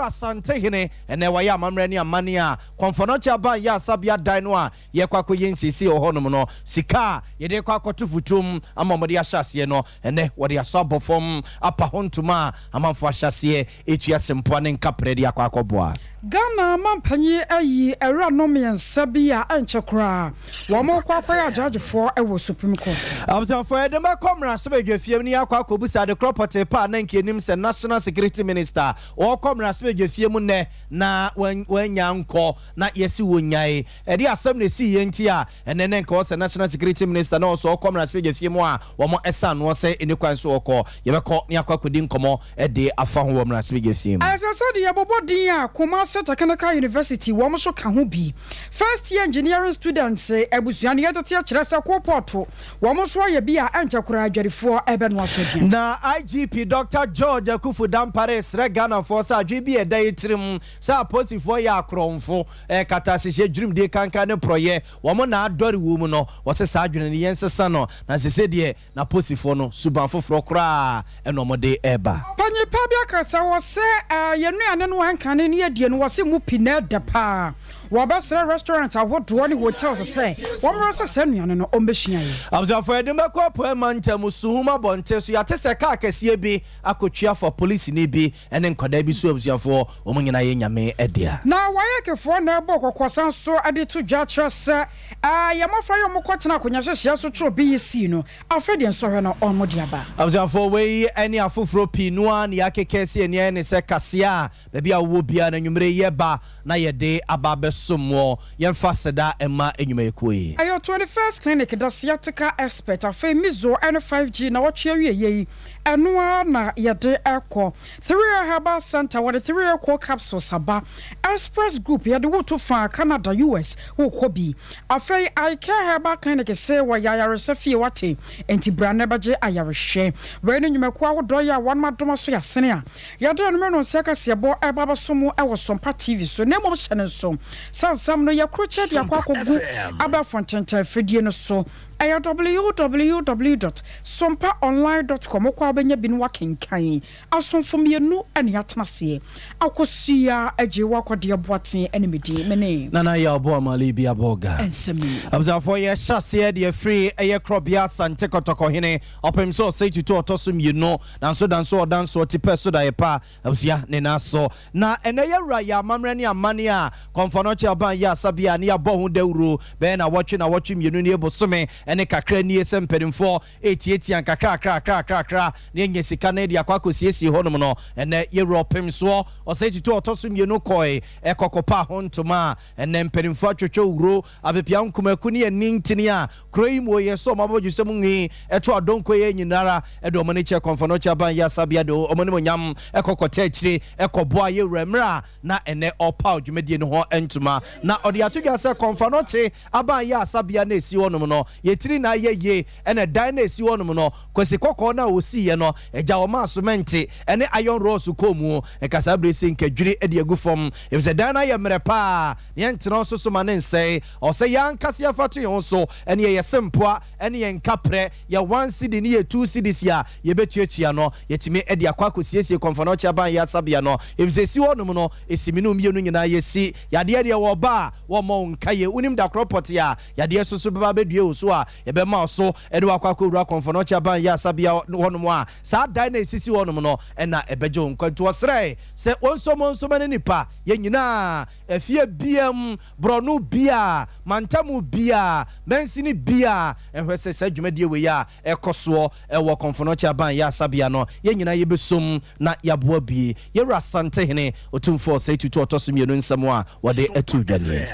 Yera Sante Hine, and there were Mamrenia Mania, Confonocha Ban Ya Sabia Dinoa, Yakwako Yensi or Honomono, Sika, Yedekako Tufutum, Amamodia Shasieno, and then what they are sub from Upper Hontuma, Amam Fashasie, Etia Sempoanen Capredia Quacoboa. Ghana Mampany ayi Eranomian Sabia and Chakra. One more quaquia judge for a Supreme Court. I was afraid the Macomra Sveg, Fiamia Quacobusa, the property partner, Nims and National Security Minister, or Comra Sveg, Fiamune, na when young call, not Yesu Yai, and the Assembly CNTA, and then course the National Security Minister, and also Comra Sveg, Fiamoa, one more Essan was say in the Quanso call, you have caught Niaka couldn't come on at the Afan Womra Sveg. As I said, the Abobodia, Kumasa Takanaka University, Womasho Kahubi. First year engineering students say Ebusiani Cherasa Kopoto, Wamoswaya Bia and Chakura for Eben Washington. Na IGP Dr. George Kufu Dampares, Regana Forza, GB a day trim, Sa Posi for ya Cronfo, Catasi Dream de Cancane Proye, Womana Dory Womono, was a sergeant in the Yensa Sano, Nazisedie, na Posifono, Subanfo Frocra, and Omode Eba. Panya Pabia Casa say, Yanu and one can near the was a mupine de pa. Wabasa restaurants are what one hotels say. One was a senior and ombeshia. I was afraid the Mako Puemanta Musuma Bontes, Yatesaka Siebe, Akochia for police in Ibi, and then Kodebi Subsia for Omangina me Edia. Now, why I can for no book or croissant so added to Jatra, sir. I am afraid of Mokotana Kunyasha so true be sino. Alfred and Sorano or Modiaba. I was afraid way any Afufro Pinuan, Yake Kessi and Yen is a Cassia, maybe I would be an Numre Yeba, Nayade, Ababe Sumo, Yan Fasada, and Ma Enumekui. I your 21st clinic, the Siatica expert, a famous and 5G, now cherry ye, and na Yade Echo, 3 Herbal Center, what a 3 capsule Saba, Express Group, Yadu to far Canada, US, who Kobi. A fay I care Herbal Clinic, say why Yaris a few wati, and Tibranebaje Irish. When you make doya 1 Madomasoya Senia, Yadan Meno Secas, Yabo, Ababa Sumo, I was Sompa TV, so no more channel so. Some no ya crochet ya kwako gu aba fontenta fidie so aya www.sompaonline.com kwa benya binwa kenkan asonfo mienu ane atenase akosia ajewa kwade aboaten enemedi mene nana ya obo amali bia boga ensemi abzafo ye hyase de free eye krobia sante kotoko hene opem so say to otoso mienu danso tipeso da yepa absia ne naso na ene yewra ya mamrani amane a konfonoche aban ya sabia ne abo hu dawuro be na watch mienu ne ebosome ene kakra ni esempedimfo etieti an kakra ne enye sika na dia kwakosiesie honom no ene Europem so oseti otoso mienu koi ekokopa hontoma ene mpedimfo atwetwe wuro abepia nkumaku ne nintini a kroimo ye so mabojusem ngi eto adonko ye nyinara edo omane che konfonoche aban ya sabia do omane monyam ekokota akire ekoboa ye wramra na ene opa odwumedie ne ho entuma na odi atugya se konfonoche aban ya sabia na esi honom no yetiri na ye ene dan na esi honom no kwesi kokko na osi ye no eja o ma cement ene iron rose komu ekasa bresi nkadwiri edi agufom if se dan na ye mrepa ye ntena so so mane nse o se yan kase afatu ye so ene ye sempoa ene ye nkapre ye 1 cedi ne ye 2 cedis ya ye betuatua no yetimi edi akwakosie konfonoche aban ya sabia no if se si honom no esiminu mienu nyina ye si yade de wo ba wo mo nkaye unim da cropot ya yade so beba bedue so a ye be ma so ede wakwakowura konfonoche aban ya sabia honom a sa dan na esisi honom no ena ebeje nkwantu osre se onso mane nipa ye nyina efie biam bronu bia mantamu bia mensini bia ehwese se dwumadie we ya ekoso ewo konfonoche aban ya sabia no ye nyina ye besom na yaboa bie ye rasante hene otumfo se tutu otoso mienu nsamo a wode atu dwane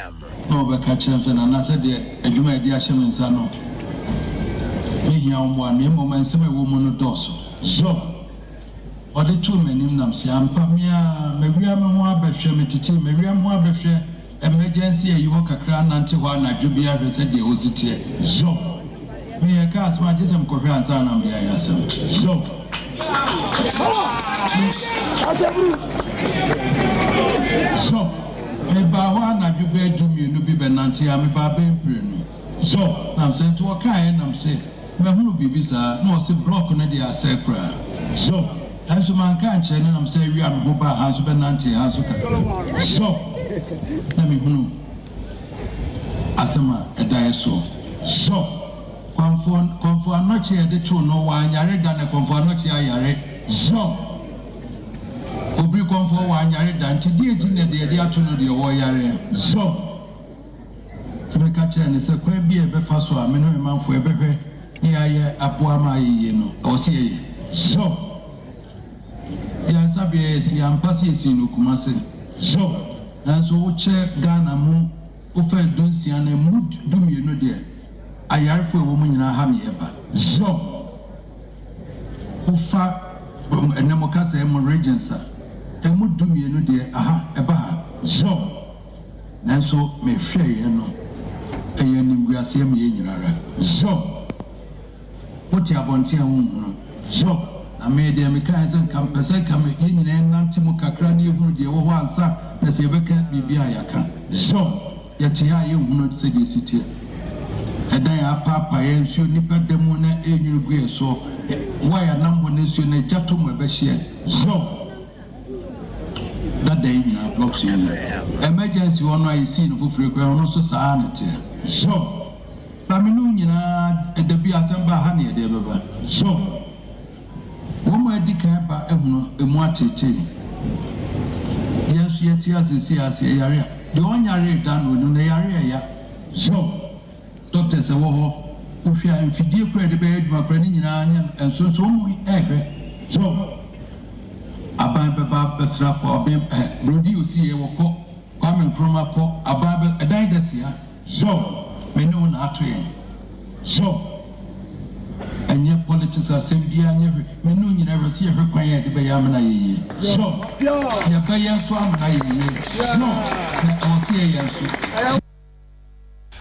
no be ka chense na na se de adwuma di ahyem nsa no ehia omo anu moment se me wo mu no doso so ode tu menim nam se ampa mia mewia me ho abehwe metiti mewia me ho abehwe emergency e yiwo kakra nante ho na dwobia hwe se de ositie so me ka asma jesem ko hwe ansa na mbia ya sam so so me ba wa na dwobia dwumienu bi benante ya me ba be mprenu so nam se to kai nam se me hunu bibisa no se block na dia sekra so And so man can't change and I'm saying we are who by house of Nanti house of so let me know Asama a dioso so conform not here the two no one yare than a conform not here yare so Obi conform one yare than to the to know the warrior so to catch and it's a quite be a befaso a minimum for a baby here a poor my or see so yes, I am passing in Ukumase. So, and so check Ghana moon, offer Dunsi and a mood do me no dear. I are for a woman in a hammy ever. So, Ufa, a Namocasa, a Moragensa, a mood do me no dear, aha, a bar. So, and so may fear you know, a yearning we are seeing in so, what you are on here, so. I made the American campus. I come in and Nantimukakrani, who the Owansa, the Sebeka, Bibiayaka. So, yet you will not say this city. And I are Papa and should nipper the moon and you agree. So, why a number nation a Jatum Bashir? So, that day in our blocks, emergency one I see the program also sanity. So, Raminuna at the Biasamba Honey, the Baba. So, Woman decamper a moite. Yes, yet, yes, the area. The one area done with the area. So, doctors are all who fear and feed you credit bed, my credit and so we ever. So, about the strap or being produce here or coming from a co, a Bible, a diners here. So, may no one are trained. So, and yet politics are same year never you never see every quiet by Yamana. So, Yakaya Swam, no, I'll see you.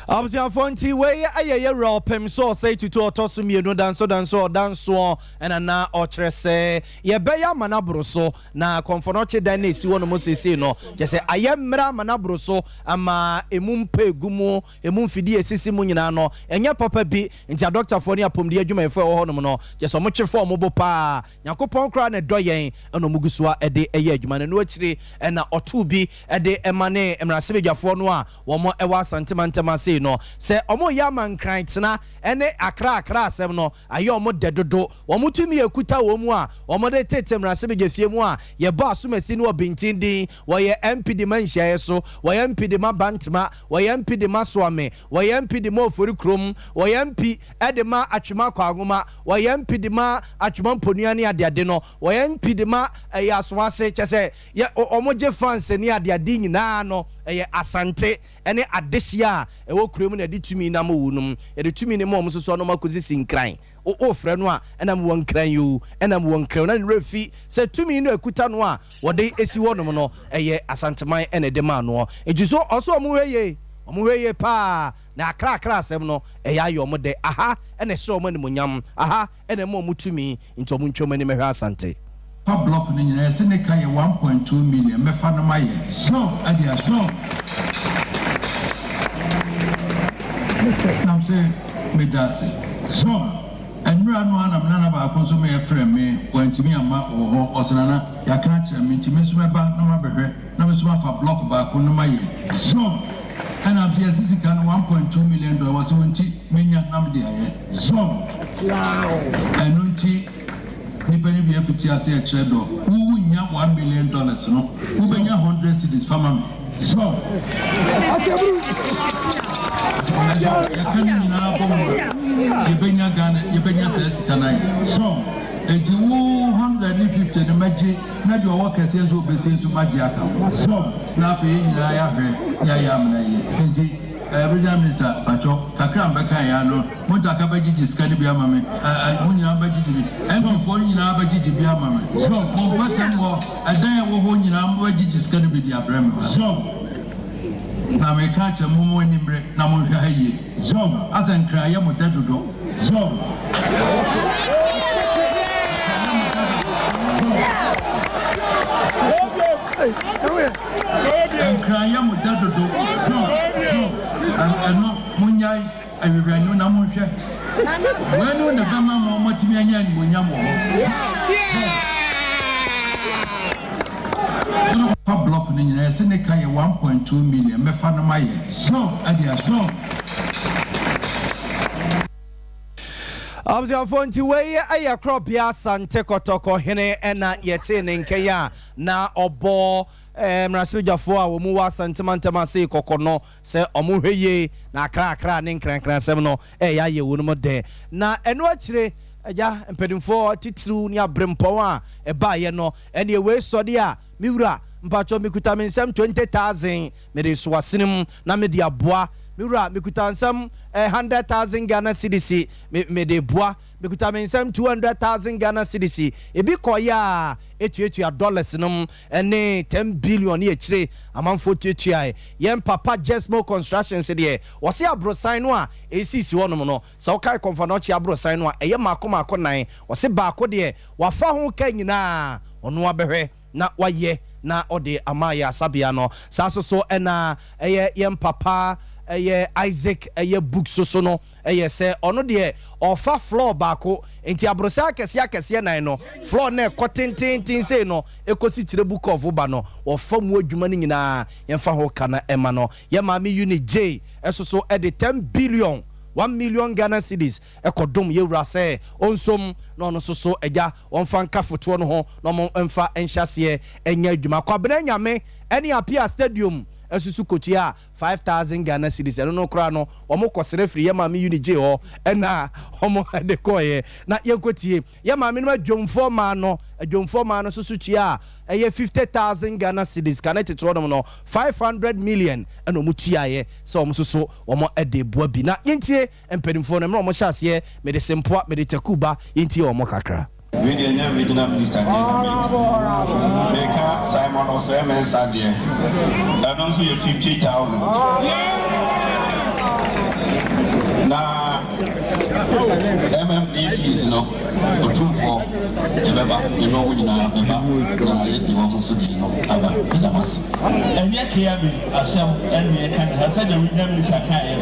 Absia Fonti way a raw pem so say to toss me no dance and na otrese ye beya manabroso na konfonoche dan esi wono mo sese no je say ayemra manabroso ama emumpe gumu emumfidi esisi mu nyina no enya papa bi ntia doctor for ne apomdi adwuma efo ho no no je so mo chefo mo bo pa yakopon kra na doyen eno mugusoa ede eye adwuma no akire na otu bi ede emane emrasebejafo no a wo mo ewa santemantema no se omo yaman krantena ene akra asem no aye omo dedodo omo tumi ekuta wo mu a omo de tetemra se begefie mu a ye ba asomasi no obintindin wo ye MP de manhia yeso wo ye MP de mabantma wo ye MP de masoame wo ye MP de mofori krom wo ye MP ede ma atwema kwagoma wo ye MP de ma atwema mponuane ade no wo ye MP de ma yasoase chese ye omo je fans ni ade nyina no eye asante ene adehia ewo kuremu na ditumi na mo wunum e ditumi ne mo so no makozi sinkran o frɛ no a ɛna mo wankran yo ɛna mo wankran na ne refi sɛ tumi no akuta no a wɔde esi wɔnom no eye asanteman ene de ma no ejuso ɔso ɔmo hweye pa na akra asɛm no eye ayo mo de aha ɛna sɛ ɔmo ne monyam aha ɛna mo mutumi nto mo ntwom ne mehwɛ asante pa block ni nyina yɛsɛ ne ka yɛ 1.2 million mɛfa no ma yɛ so ade aso nam sɛ medase so ɛnura no anam nana baako nso mɛ yɛfrɛ me wantimi ama wɔ hɔ ɔsenana yɛaka kyerɛ me ntimi nso mɛba na mabɛhwɛ na me nso mafa block baako no ma yɛ so ɛna afei yɛsi sika no 1.2 million wɔ sɛ wɔnti menya nam de ayɛ so ɛno nti nipa ni bi afuti ase ɛkyerɛ do wo nya $1 million no wo benya 100 cedis fama me so ya kan ni na bomba ye benya Ghana ye benya sika nai so enti wo 150 ne maji na de wo kese so be se so maji aka so na fe ni na ya hwe ya amna ye enti President Minister Pacho kakra mbeka ya no monta ka bagiji skani bi ama me munyina bagiji bi MP4 nyina bagiji bi ama me so mo bata mo adan wo ho nyina bagiji skani bi di abrem so na me ka cha mo mo nimbre na mo hwa haye so asan kra ya mo dadodo so kra ya mo dadodo no munyai awiranu na monhwe wenu ne bama mo matimi anya ni monyam wo fa block no nyina yɛsɛ ne ka yɛ 1.2 million mɛfa no ma yɛ ade aso Abziafo nti wei aye crop ya sante kotoko hene ena yete ne nkeya na obo mrasibjafo a wo mu wa santimantama se kokono se omo hweye na akra ne nkran sem no ya ye wo no de na eno akire aja mpedimfo titru ni abrempo a ba ye no ene we sode a miwura mpacho mikuta mensem 20,000 me de so asenem na me de aboa miwura mikuta nsem 100,000 Ghana cedis me de boa mikuta mensem 200,000 Ghana cedis ebi koya etuetua dollars num ene 10 billion ye kire amanfo tuetua yem papa Jesmo construction se de wo se abrosan no a esisi wonom no se wo kai konfa chi abrosan no a eye makoma nan wo se ba ko de wafa ho ka nyina ono abehwe na waye na ode amaya sabia no so ena eye yem papa eye Isaac eye book so no eye se ono de ofa floor baako enti abrosa akese nan no floor na ekotintin say no ekosi tire book of ba no ofa mu adwuma ni nyina yemfa ho kana ema no ye ma me unit J so e de 10 billion 1 million Ghana cedis ekodom yewura se onsom no no so eja onfa nka foto no ho no mo emfa enhyase enya adwuma kwabena nyame ene apia stadium esusu kotua 5,000 Ghana cedis eno no kra no omo kosere free ye ma me unit J ho ena omo de koye na yenkotie ye ma me no adwomfo ma no susu tua eye 50,000 Ghana cedis connected to them no 500 million eno mutua ye so omo susu omo ede boa bi na yentie empedimfo no me omo hyase me de sempoa me de takuba yentie omo kakra we the regional minister Meka Simon Osemen Sadie that also 50,000 na MMDCs no two for beba we na beba na ye di wo so di no aba damas enye kia bi asem enye kan ha say the regional minister kan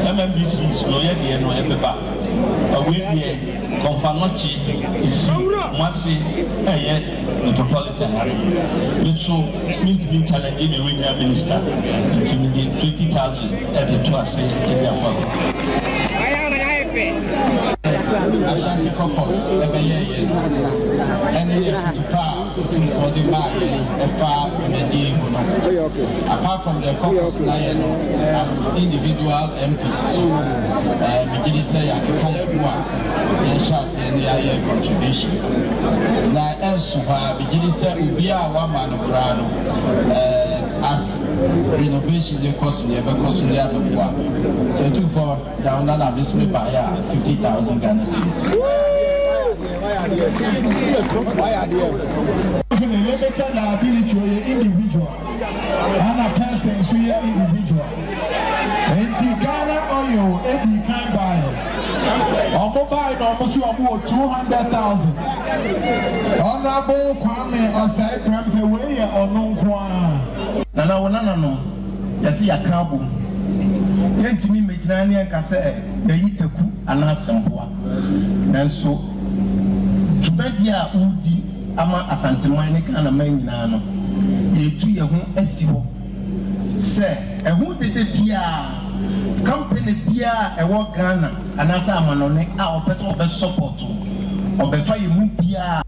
MMDCs no ye di no beba we di Confanochi is Masi metropolitan area. So, me challenge the regional minister to get 20,000 at the trust in their family. Ashanti Caucus, for the apart from the caucus as individual MPs, so we say I can any contribution. Now, else, we say we are one man as renovation they cost me because we have a so two for down and this me by 50,000 Ghana cedis. Limited liability to an individual and a person so you individual. And Ghana oil every kind buy. Mobile almost about 200,000. Honorable Kwame Osai Prampe way or no kwa. No. Yasi ya kabu. Yenti mi mejinani ya kase ya yitaku anasampoa. Nanso tubedia udi ama asantemane kana manyina no. Yetu ye ho asiwo. Se ehu dede bia company bia ewo Ghana anasa amanone a opeso obe support obefa ye mu bia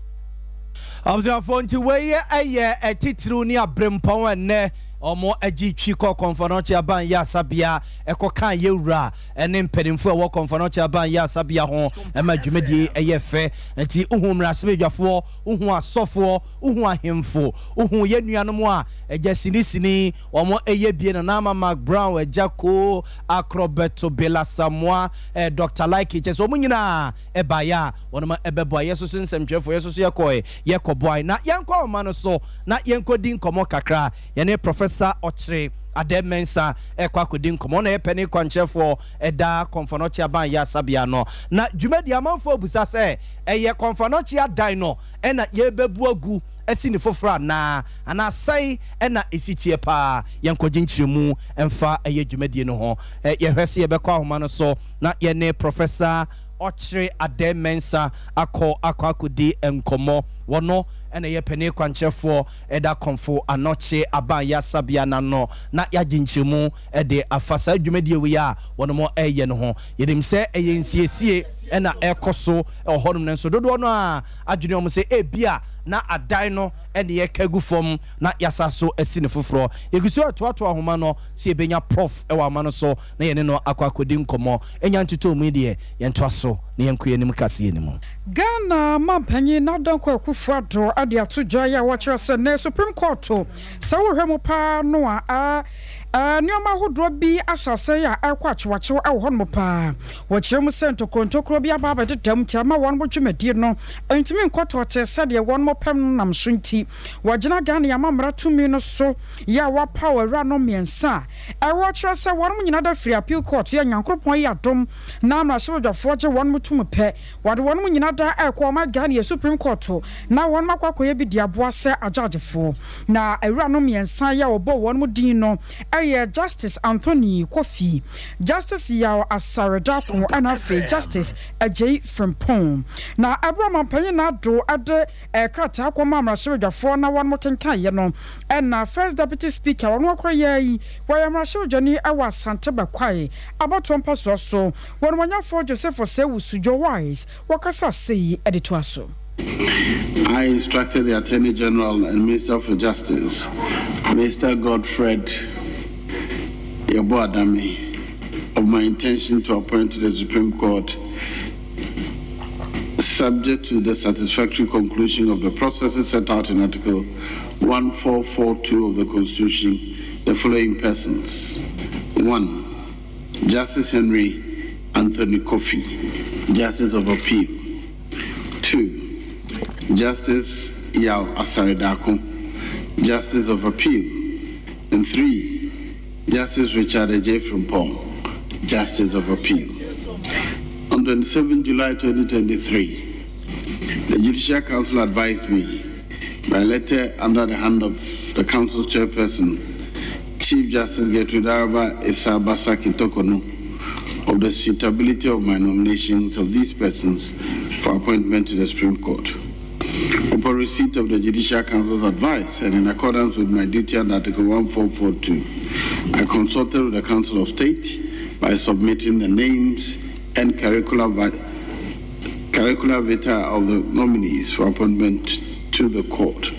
Abziafo nti weye eye etitru ni abrempon enne omo agi twiko konfanoche aban ya sabia ekokan yewura ene mpedimfo wo konfanoche aban ya sabia ho emadwumedie eyefe nti uhumra sebedwafo uhu asofo uhu ahemfo uhu yenuanom a eja sinisini omo eyebie na Mama Brown ejako Acrobeto Bela Samoa Dr. Like je so munyina ebaya wonoma ebebo yeso nsɛmtwefo yeso so yekoe yekoboy na yenko ma no so na yenko din komo kakra yene Professor Ochre Ademensa ekwakodi nkomo na epene kwanchefo eda konfanochi aban ya sabia no na dwumadi amanfo busa se eye konfanochi adan no ena yebebu agu esi ni fofra na ana sai ena esitie pa yenkoji nchiremu emfa eye dwumadi no ho yehwese yebekwa ahoma no so na yene Professor Ochre Ademensa akodi enkomo wono ene ye pene kwanchefo eda konfo anoche aban ya sabia na no na ya ginchemu ede afasa adwumedie wi a wono mo eye no ho yedim se eye nsiesie ena ekoso ehonum nenso dodo no a adwene om se ebia na adan no ene ye kagu fom na yasaso asine foforo yegusu atoato ahoma no se ebenya prof ewa amano so na ye ne no akwakodi nkomo enya ntuto mu die ye ntoaso na ye nkuye nim kase nim Ghana mampanyi na danko akufu ado ade ato joya watcher se na Supreme Court sa wo hwemo pa no a nioma hodro bi asase ya akwachewache awo no pa wo kyerem sento krontokro bi aba dedam ti ama won bodwemadi no entimi nkoto te sade won mo pem nam sunti wagina Ghana ya mamra tumi no so ya wa power ra no miensa wo kyerem se won mo nyina da free appeal court ya nyankropon ya dom na amra hwedwafo gye won mo tum pe wade won mo nyina da ekwo ma Ghana ya Supreme Court na won makwakoye bi diaboa se ajagefo na awura no miensa ya obo won mo din no Justice Anthony Kofi, Justice Yao Asaredakun, and Justice Ajay Frimpong. Now, Abraham Payna do at the Krata Kwamama Shirja for now one more can no, and First Deputy Speaker, one more cry, where I'm Rashid Johnny, I was Santa Bakwai, about 1 pass or so, one for Joseph for Sewu Sujo Wise, what can I say, Edituaso. I instructed the Attorney General and Minister for Justice, Mr. Godfred Yaboadami, of my intention to appoint to the Supreme Court, subject to the satisfactory conclusion of the processes set out in Article 1442 of the Constitution, the following persons. 1. Justice Henry Anthony Kofi, Justice of Appeal. 2. Justice Yao Asaredakun, Justice of Appeal. And 3. Justice Richard Ajay Frimpong, Justice of Appeal. On 27 July 2023, the Judicial Council advised me by letter under the hand of the Council's chairperson, Chief Justice Gertrude Araba Esabasa Kitokonu, of the suitability of my nominations of these persons for appointment to the Supreme Court. Upon receipt of the Judicial Council's advice and in accordance with my duty under Article 1442, I consulted with the Council of State by submitting the names and curricula vitae of the nominees for appointment to the court.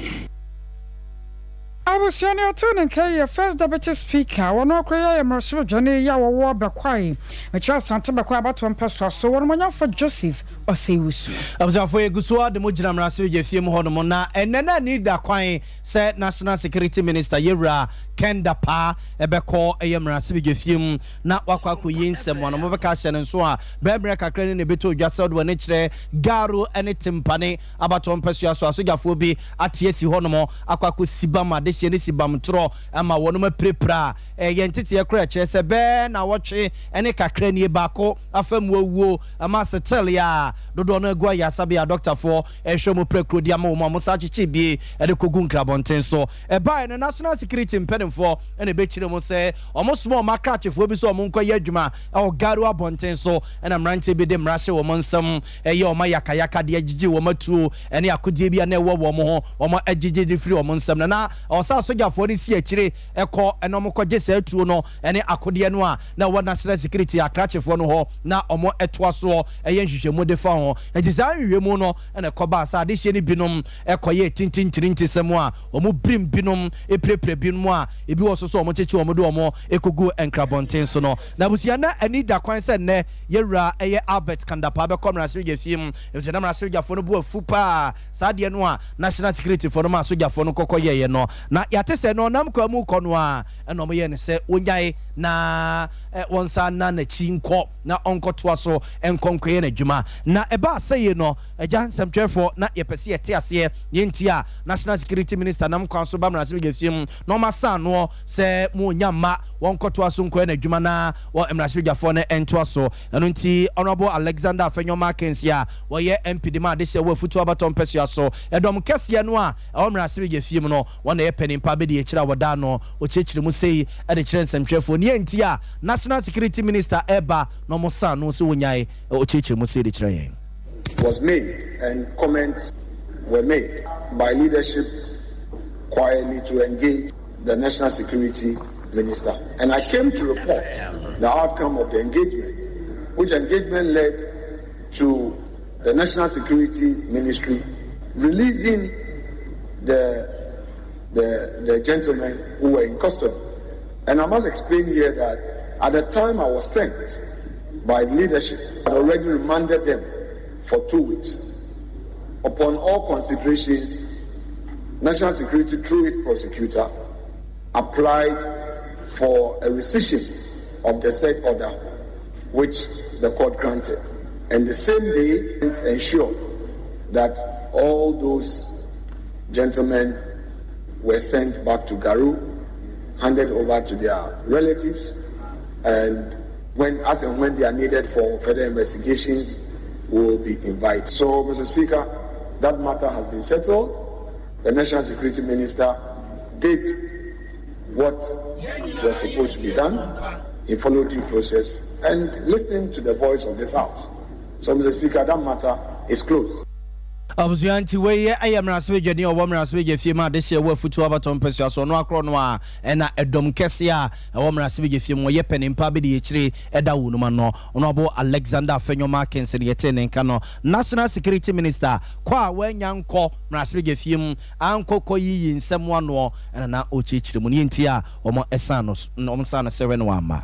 I was your attorney, First Deputy Speaker, one more cry, Marshal Johnny Yawa Bakwai, which was Santa Bakwa about 1 person, so one for Joseph or Sewusu. I was for a Gusua, the Mujina Rasu, Jefim Hodomona, and then I need that quine, said National Security Minister Yera, Kenda Pa, Ebeko, Ayamra Sibijefim, not Wakaku Yinsem, one of Mobacashan and so on, Bebreka Crane, a bit of Jasod, when it's Garu, and it's Timpani, about 1 person, so Sugafobi, at Yesi Honomo, Aquaku Sibama, this Yenisi Bamtro, and my one prepra, a Yentiti Cratch, a bear, now watch it, and a Cacrani Bako, a fem wo, a master tell ya. Dodona Guaya Sabia Doctor for a Shomo Precrudiamo Mamosachi Chibi and the Kugun Crabonten so a buy and a national security impediment for and a bitch say almost more macratch if we be so Munko Yejuma or Garua Bontenso and I'm ranting be them Russia or Monsum a yo Mayaka Yaka the Edgy woman too and Yakudi and a woman or more edgy free or Monsum na or South Soja for this year Chile a call and Omoko Jesse to no any Akodianwa now one national security a cratch for no now or more etwaso a Yenshi Modify. And design Remono and a Cobasa, this any binum, a coye tintin trinity samoa, or mu brim binum, a prepre binmoa, if you also saw much modomo, a kugu and crabontin sono. Nabusiana, and need that quite said ne, Yera, a Albert Kandapa, commerce with him, if the number soldier for no boy fupa, Sadianoa, National Security for the Masuja for no cocoye, no, not yatese no namco conwa, and no me say, Unyai, na one son, none a chinko, na uncle twaso, and conquer Juma. Na eba say no a jan some for na ye pese etiase yentia National Security Minister nam council bam na sigefim no masa no se mu nyama won koto aso nko na adwuma na wo emrasibia for na ento aso eno nti Honorable Alexander Afenyo Kensia wo ye MP de ma de se wo futu abaton pesu aso edom kese no a emrasibia fiem no wo na ye penimpa be de ekira woda no o chechire mu sei e de kire nsɛmtwefo ne yentia National Security Minister eba no mo sa no se wonyae o chechire mu sei de kire yen was made and comments were made by leadership quietly to engage the National Security Minister. And I came to report the outcome of the engagement, which engagement led to the National Security Ministry releasing the gentlemen who were in custody. And I must explain here that at the time I was sent by leadership, I had already remanded them for 2 weeks. Upon all considerations, National Security, through its prosecutor, applied for a rescission of the said order, which the court granted. And the same day, it ensured that all those gentlemen were sent back to Garu, handed over to their relatives, and when they are needed for further investigations, will be invited. So, Mr. Speaker, that matter has been settled. The National Security Minister did what was supposed to be done. He followed due process and listened to the voice of this House. So, Mr. Speaker, that matter is closed. Abusuanti we ayam rasbeje ni owo rasbeje fiema de se wo futu abaton pesua so no akro no a na edom kese a owo rasbeje fiemo ye penimpa be de yechire eda wo no ma no ono abo Alexander Afenyoma Kensen yete ne nka no National Security Minister kwa wanya nko rasbeje fiem anko koyi nsem ano na ochichire mu ni ntia omo esano omo sana sewe no ama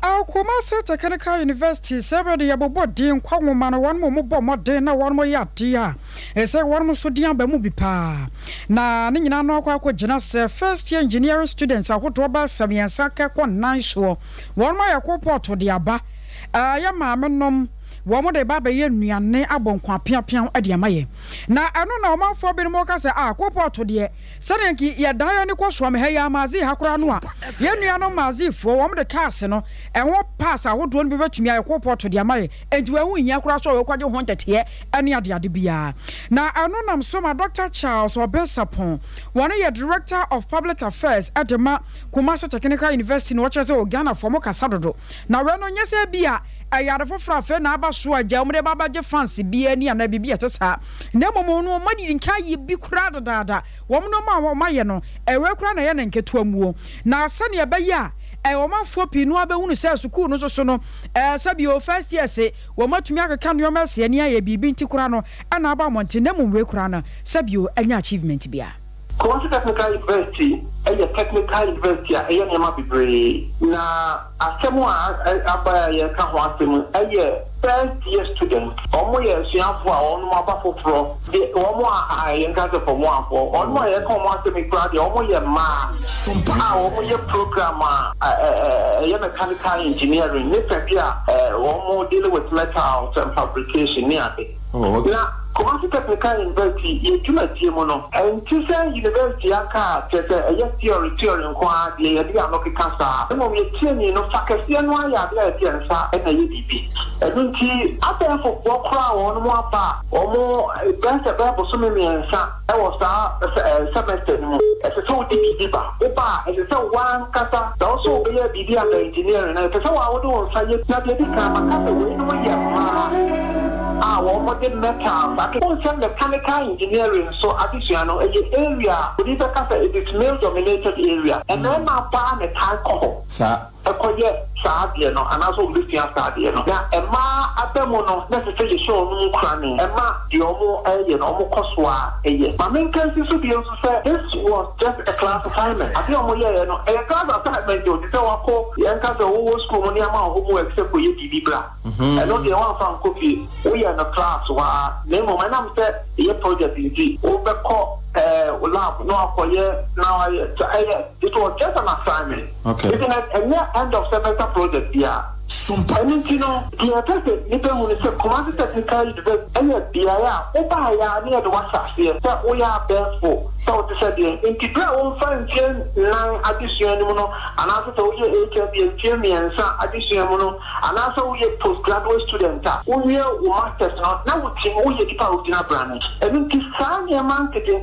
Kumasi Technical University several yabo din kwa ngoma na wanmo mo bo modern na wanmo ya dia ese wanmo so dia ba mu bi pa na ne nyina no akwa gina se first year engineering students ahodo ba samiansa ka kwa nan so wanmo ya ko port de aba ya maamenom womo de baba ye nuane abonkwa piapian ade amaye na eno na omanfo bi mo ka se ko port de sadenki ye dan ya ne ko so me ha ya mazi hakora no a ye nuano mazi fo womo de cars no enwo pass ahodo no be betumi aye ko port de amaye enti wa hu hia kora so we kwaje ho ntete ene ade bia na eno nam so ma Dr. Charles Obensapon one ye director of public affairs at the Kumasi Technical University no che se o Ghana for mo kasa dodo na we no nyese bia ayare fofra fe na aba so agya omre baba je fancy bia ni ana bibia to sa na momo no madi nka ye bi kura dada wo no ma wo maye no ewe kura na ye na nketo amuo na asa ne ebe ya wo manfo pi no abehunu se school no so no sabi o first year se wo matumi akeka no ma se ani aye bibi nti kura no ana aba monte na mumwe kura na sabi o anya achievement bia Kumasi Technical University technical university a nyama bibre na asemu aba ye ka ho asemu first year student omo ye suafo a onu aba foforo de omo a ye nka se fomo afo onu ye ka omo asemu kra de omo ye ma Sompa omo ye program ye mechanical engineering ne pia omo deal with metals and fabrication ni ade na Kumasi Technical University ye tuma tiemo no entisa university aka tese theory nkwa de ye dia no kekasa no ye tieni no fakasi no aya bia tiensa na ye bibi nti atefo kwakra won mo apa omo bense ba bo so me ensa e wo sa semester no ese so di bibi ba oba ese so wan kasa so be ye bibi aka engineering na ese so wa wo do sa ye na de ka makasa we no ye ma womo de metal but also mechanical engineering so additional area we need it is male dominated area and then my partner can call sir akoye saade no anaso obifia saade no na ema atemo no necessarily show no krani ema di omo no omo kosoa ma men kan si so bi so say this was just a class assignment ati omo ye no class assignment o di say wako yan ka say wo school mo ni ama homework except for ye bibi bra I know they want from copy we are in a class wa name my name say ye project indeed o be call lab no akoye now it was just an assignment okay even at end of semester project yeah Sompa you know the test ni be who say Kumasi Technical University ya oba ya ni do wasa here that we are therefore so to say the integrate on find nine addition no and also to we HB and addition no and also we postgraduate student we masters now we we deeper original brand and this same man kitty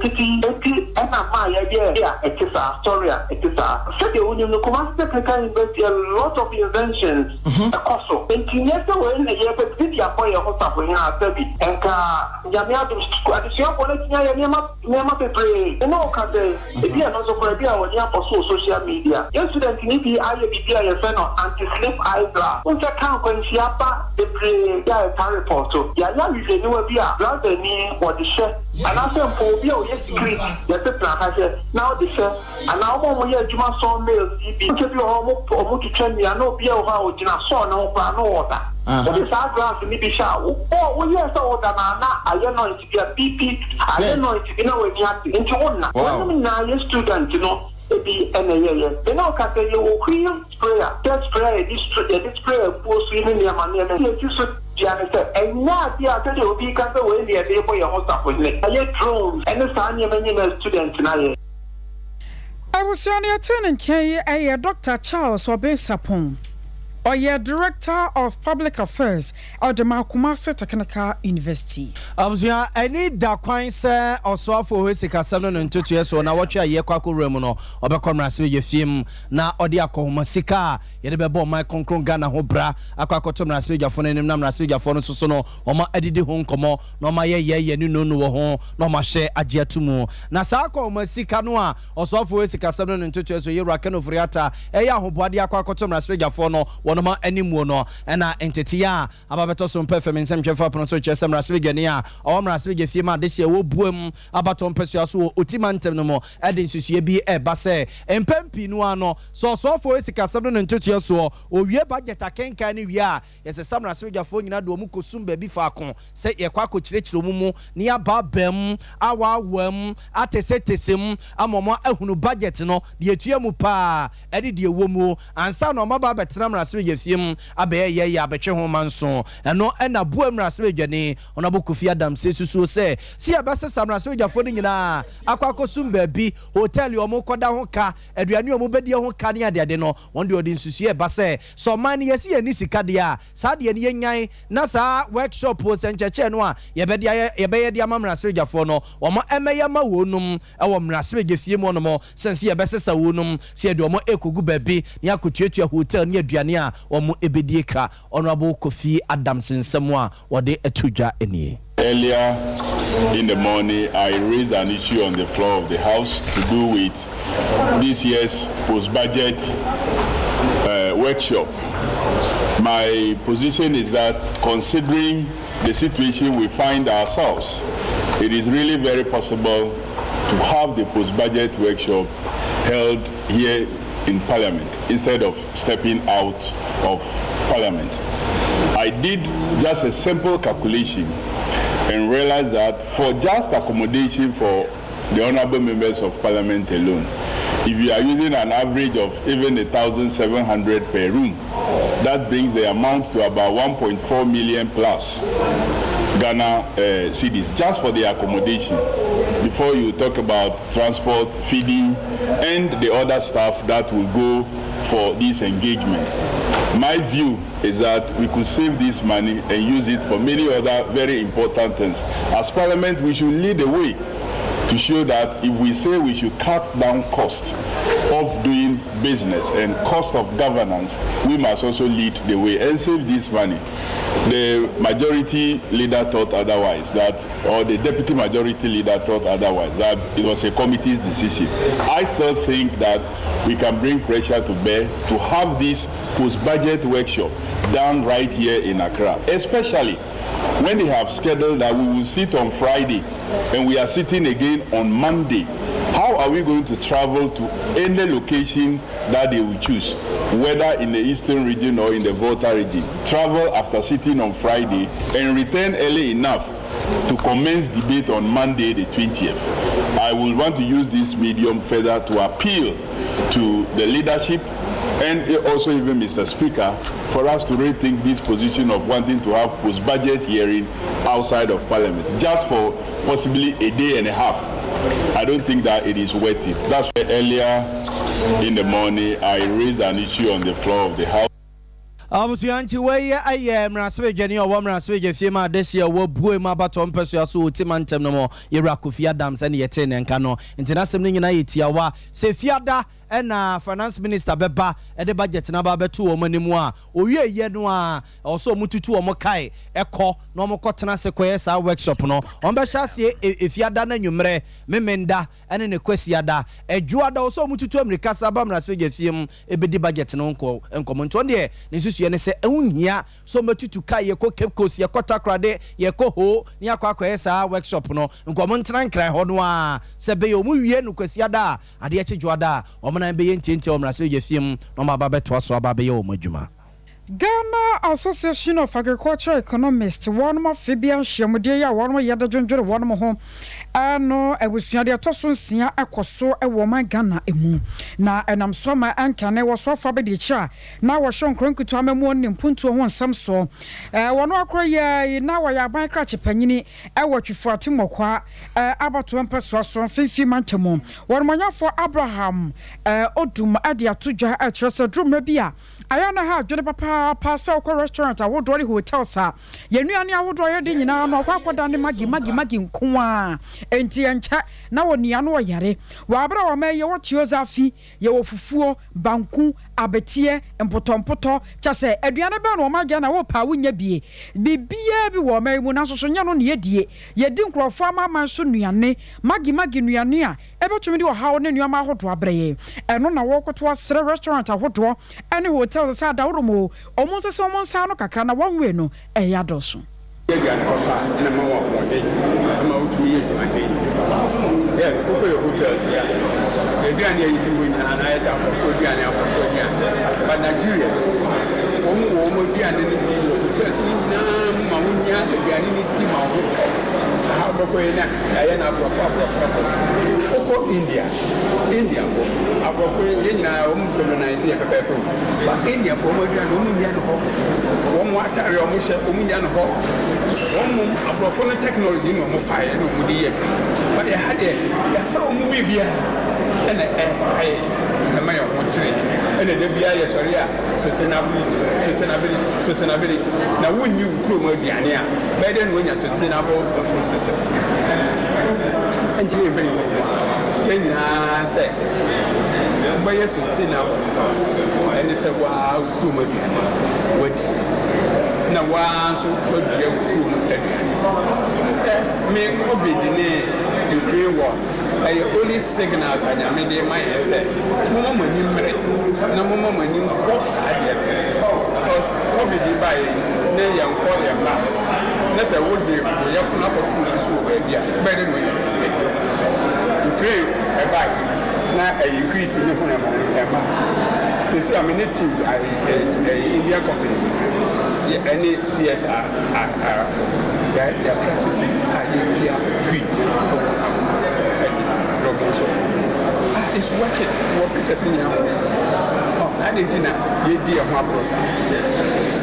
and my idea it is a story it is a so the Kumasi Technical University a lot of inventions ekoso entinyese we na ye pe dia boy ho safo nya asabi enka nyame adum adisua ko na tinya ye nema pepe no ka de bia no so ko bia wo nya poso social media ye student ni bi aye bia ye fe no anti slip eyebrow o se kan ko nsia ba de pre ya ta report ya wi se ni wa bia brother ni wo de she ana se mpo bia o ye secret ye se plan ha se na o de she ana o mo ye adwuma so mail bi ke bi o mo twetwa ni ana obi o ha o gina so na o pa no water so the sad glass ni bi sha o yes o da na aye no it be a BP aye no it be na we ni ati nti wonna wonna na ye student no ebi eneye they no ka say you cream sprayer test sprayer this sprayer post ni ni amane na ye ti so diane say enya dia tell you obi ka say we ni e dey boy ho safo ni aye drones and sa ni na student na ye I was on your turn and K. Dr. Charles Wabesapon, or your Director of Public Affairs at the Kumasi Technical University. I was here. I need that coin, sir, or so for his 7 and 2 years. So now watch your Yakaku Remono, or Becomras with your film, now Odiako Masika, Yedebo, my concron Ghana Hobra, Aquacotum Rasviga phone and Nam Rasviga phone Sono, or my Eddie home como, no my ye, no home, no my share Ajiatumo. Nasako Masika Noa, or so for his 7 and 2 years. So you reckon of Riata, Eya Hobadi Aquacotum Rasviga phone, one of my anymore no, and entity ya, about some performance and Jeff upon so Chesam Rasvigania, or Rasviga Fima this year, boom, about Tom Persuasu, Utimantem no more, adding to be a basse, and Pempi Nuano, so for his 7 and 2 years. So, or ye budget a can ya, yes, a Sam Rasviga phone, Muko soon baby Falcon, say a quaco church mumu, near Babem, our worm, at a setesim, a mama, who budget no, the Etiamupa, Eddie de Womo, and son of Maba Betram Rasviga him, Abe ya, Betche Homanson, and no, and a boom Rasvigani, on a book of Yadam says to say, see a bassa Sam Rasviga phoning in a Aquaco soon baby, hotel you moko down car, Adriano Mobedia Hokania de Adeno, one do in Susie Basse, so mine yes, and Nisikadia, Sadi and Yang, Nasa workshop was and Chachenwa, Yabedia, Yabedia Rasviga phono, or my Emayama Wunum, our Rasviga Simonomo, since ye Bessa Wunum, see a domo eco baby, Yaku Church hotel near Diania, or Mo Ebedika, Honorable Kofi Adamson, someone, or de Etuja any. Earlier in the morning, I raised an issue on the floor of the House to do with this year's post-budget workshop. My position is that considering the situation we find ourselves, it is really very possible to have the post-budget workshop held here in Parliament instead of stepping out of Parliament. I did just a simple calculation and realized that for just accommodation for the honorable members of Parliament alone, if you are using an average of even 1,700 per room, that brings the amount to about 1.4 million plus Ghana cedis just for the accommodation, before you talk about transport, feeding, and the other stuff that will go for this engagement. My view is that we could save this money and use it for many other very important things. As Parliament, we should lead the way to show that if we say we should cut down cost of doing business and cost of governance, we must also lead the way and save this money. The majority leader thought otherwise, or the deputy majority leader thought otherwise, that it was a committee's decision. I still think that we can bring pressure to bear to have this post-budget workshop done right here in Accra, especially when they have scheduled that we will sit on Friday and we are sitting again on Monday. How are we going to travel to any location that they will choose, whether in the eastern region or in the Volta region? Travel after sitting on Friday and return early enough to commence debate on Monday the 20th. I will want to use this medium further to appeal to the leadership and also even Mr. Speaker for us to rethink this position of wanting to have post-budget hearing outside of Parliament, just for possibly a day and a half. I don't think that it is worth it. That's why earlier in the morning I raised an issue on the floor of the House. Abusuanti wey aye mraswejani o mrasweje fiema this year wo bue ma batom peso aso otimantem no mo yera Kofi Adams ne yete ne nka no ntinasem ne nyina yetiawa se fiada ɛna finance minister bɛba ɛde budget na ba bɛto wɔn anim a owie yɛ no a ɔsɔ mututu wɔn kae ɛkɔ na wɔn kɔ tena se kɔyɛ saa workshop no wɔn bɛhyɛ aseɛ efiada na nwummerɛ memenda ɛne ne kwasiada ɛdwoada ɔsɔ mututu amerika saba mmerɛsɛ fie mu ebedi budget no nkɔmɔ nto deɛ ne nsusuɛ ne sɛ ɛhunhia so mɛtutu kae yɛkɔ cape coast yɛkɔ takrade yɛkɔ ho ne akɔ akɔyɛ saa workshop no nkɔmɔ ntena nkran hɔ no a sɛ bɛyɛ ɔmo wie no kwasiada a adeɛ kye dwoada a ɔmo nan bɛyɛ ntientie ɔmo mmerɛsɛ fie mu na ɔmo aba bɛtoa so aba bɛyɛ ɔmo adwuma. Ghana Association of Agricultural Economists one more Fabian Shemudia one more yada jonjore one more home no ebusuade atoso nsia ekoso ewo man Ghana emu na enam so ma anka na wo so fa be de cha na wo hwo nkronkutu amemu ne mpuntu ho nsam so wono akro ye na wo ya ban krache panyini ewo twifo atemokwa abato mpeso so fifi mantemo wono manyafo Abraham odum ade atodwa a kyerese drumra bia ayana ha dwene papa pasa okọ restaurant awodori hotels a yenuane awodori ye de nyina no akwakoda ne magi nko a enti encha na wonia no yare wa abra wa ma ye wo chiozafi ye wo fufuo banku abetie mpotompoto chase aduane ba no ma gya na wo pa wonya bie bibia bi wo ma mu na soso nya no ne yedie yedi nkrofo ama so nuane magi nuane a ebetumi de wo hawo ne nuama ahodo abreye eno na wo koto asre restaurant ahodo ene hotel sa da woromo omo se omo nsa no kakra na wanwe no eya doso yes, okay, hotels, yeah. The Ghana is doing an ice out of Sodia, but Nigeria, almost the hotels in Mamunia, the Ghanini Timao, how Diana India, but India for one water, one technology, no more fire, no more. But they had a from Libya and I may have watching and the BIA sustainability. Now, when you come with the area, by then when you're sustainable food system. And you then say, by a sustainable and it's a wow, which now once you me COVID in the war. I only signals and I made my say, no moment you make, no moment you walk because COVID by Nay and call them back. That's a would be your phone opportunity to better than you create a bike. Now you create in the phone. Since I'm in it, Indian company, any CSR, they are practicing it's working. What pictures in your I didn't know you dear my process.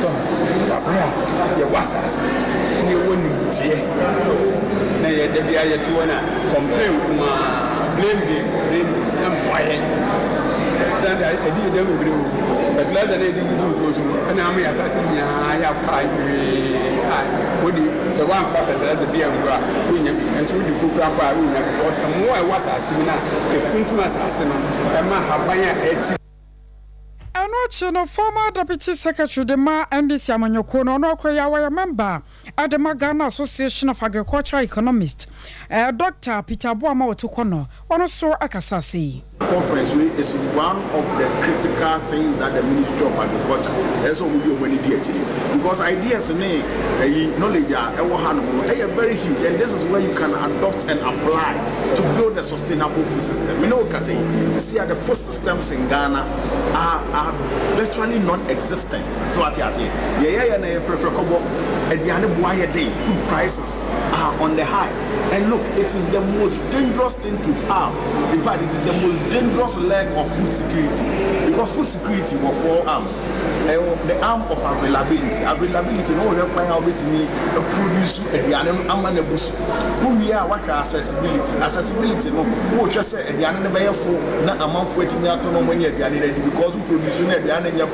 So, your wasas, you wouldn't dear. Now, the BIA to complain, blame them, why? Then I did them with you. But less than 80 years old, and I'm assassin. I have so one facet as a beer and so you cook up because the more I was assassin, the Funtum assassin, and my Habaya. No former Deputy Secretary de Ma and the Siamanyoko no Korea member at the Ghana Association of Agricultural Economists, Dr. Peter Boama Otukono, also Akasasi. Conference is one of the critical things that the Ministry of Agriculture has only do when it because ideas knowledge are very huge, and this is where you can adopt and apply to build a sustainable food system. You know, because the food systems in Ghana are virtually non-existent. So what you say, food prices are on the high, and look, it is the most dangerous thing to have. In fact, it is the most dangerous leg of food security, because food security were four arms. The arm of availability, no require me produce we are what accessibility, no, who just say the animal for not amount for it because we produce the animal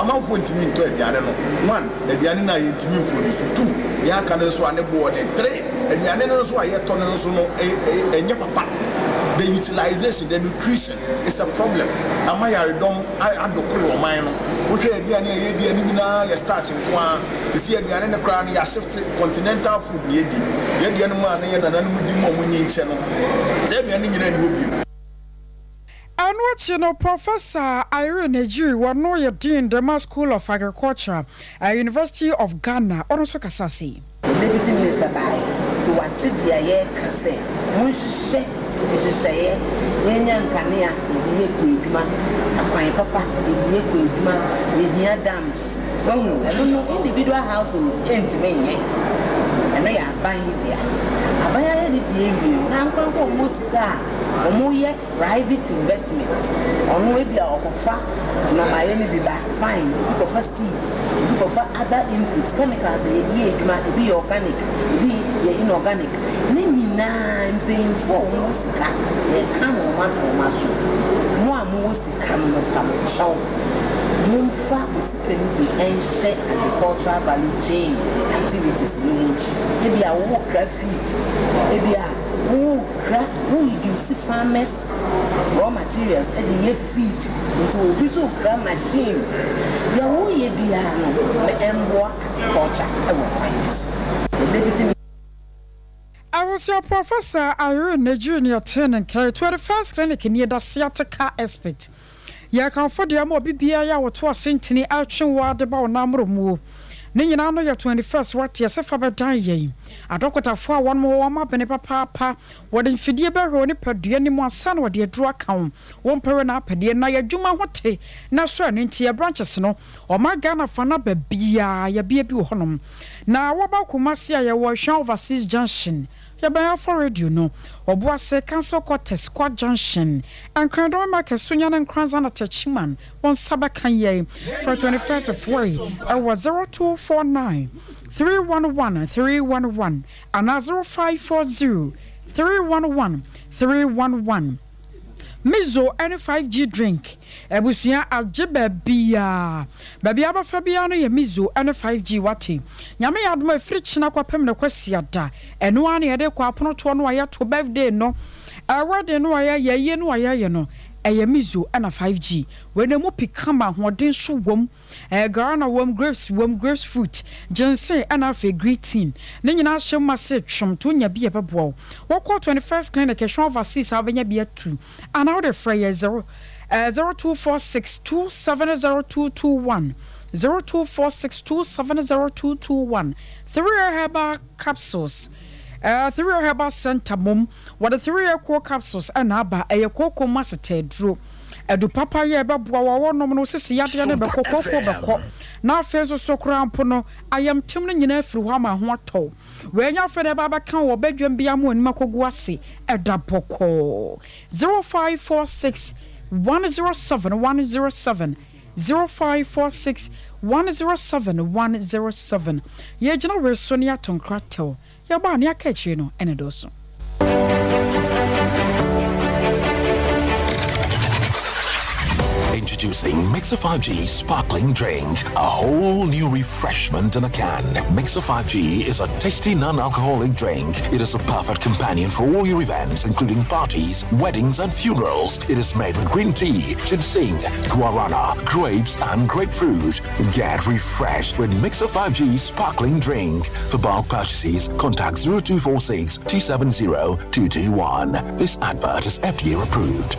amount for it to mean to the animal. One, the animal to produce two, the can also on the board, and three, and the animals who are yet on a papa. the utilization, the nutrition is a problem. Am I don't I do cool mine? Which you starting to see the crowd, you shift continental food, yet the animal and channel. And what you know, Professor Irene Ejiri, one know your Dean, the School of Agriculture at University of Ghana, also Kasasi. Deputy Minister by to what did ye kase? Munshi say, Yanyan Kania, the Equidma, a quine papa, the Equidma, the near dams. Oh, I don't know individual households ain't me. And they are buying it. I buy it, now come Musica. Omoye private investment on we be our offer na my be back fine you offer seed you offer other inputs chemicals be organic be inorganic ni na paying for musika e kan o maso mo amusika no pam chaw mumfa musika ni be enhye agricultural value chain activities ni e be a work feed e be a who use farmers raw materials and the feed into this machine. The way be I was your Professor Irene Junior 10 and K 21st clinic near the sciatica expert. Ya can for the more BBI or to a centenary action ward about number move. Ninyina no ya 21st what ya se fa bedan ye adokota fo a won mo wa ma bene papa wode mfidie be hro ni padua ni mo asa na wode aduru aka won pere na apade na ya dwuma hote na so ne ntie branches no o ma Ghana fa na ba bia ya bia bi wo honom na wo ba kumase ya wo hwan overseas junction ya ba for radio no obo ase cancel quarters squad junction and krado market sunya na nkranza na tachiman won saba kan ye for 21st of way was 0249 311 311 and 0540 311 311 Mizo and 5G drink. Ebusuya ajibe bia. Baby aba fa bia no ye mizo and 5G wati. Nyame yadoma fridge na kwapem na kwasi ada. Eno ane yede kwa apono to no aya to birthday no. Awade no aya ye no aya ye no. Eye mizo and 5G. When mo pikama hoden so wom. Ghana wom grapes fruit. Jensen and afa greeting. Ne nyina hye mase twom to nya bia bebo. Wokọ 21st clinic e shon overseas abenya bia 2. And how the fray 0246270221 0246270221 3 herbal capsules 3 herbal center mom what the 3 core capsules and aba e kokko masete dro edu papa ye beboa wo nom no sisi yade ne bekokko beko na afezo sokra mpo no ayam tim no nyina afiri ho ma ho atɔ we nya fere baba kan wo badwam bia mo anima kogu ase eda boko 0546 107 107 0546 107 107 ye gina we so ne atonkra tew ya ba ne aka chi no ene do so. Introducing Mixer 5G Sparkling Drink, a whole new refreshment in a can. Mixer 5G is a tasty non-alcoholic drink. It is a perfect companion for all your events, including parties, weddings, and funerals. It is made with green tea, ginseng, guarana, grapes, and grapefruit. Get refreshed with Mixer 5G Sparkling Drink. For bulk purchases, contact 0246 270 221. This advert is FDA approved.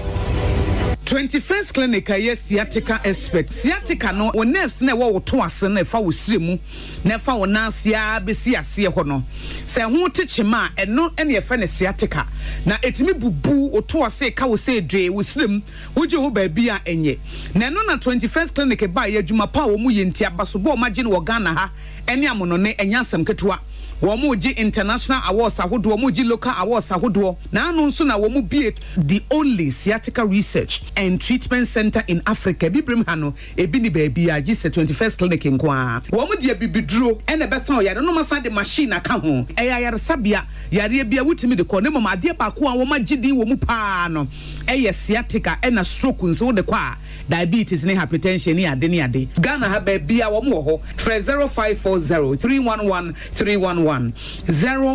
21st clinic yes sciatica expert sciatica no o nerves na wo to ase na fa wo siremu na fa wo nansia besi ase ho no se ho techema eno ene fa ne sciatica na etimi bubu o to ase ka wo se dwe wo sirem wo je ho ba bia enye na no na 21st clinic ba ya adwuma pa wo mu yenti abaso bo ma gye no Ghana ha ene amono ne enyasem ketewa Womuji international awards ahodo womuji local awards ahodo na anu nso na womu be the only sciatica research and treatment center in Africa bibrem ha no ebi ni baabi a gise 21st clinic nkoa womu de bibiduro ene besa oyare no masa de machine aka ho eyayare sabia yare bia wutimi de ko ne mama ade ba ko a wo magidi womu pa no sciatica ena stroke nso de kwa diabetes ne hypertension ne ade Ghana ha baabi a womu ho 0540 311 311 311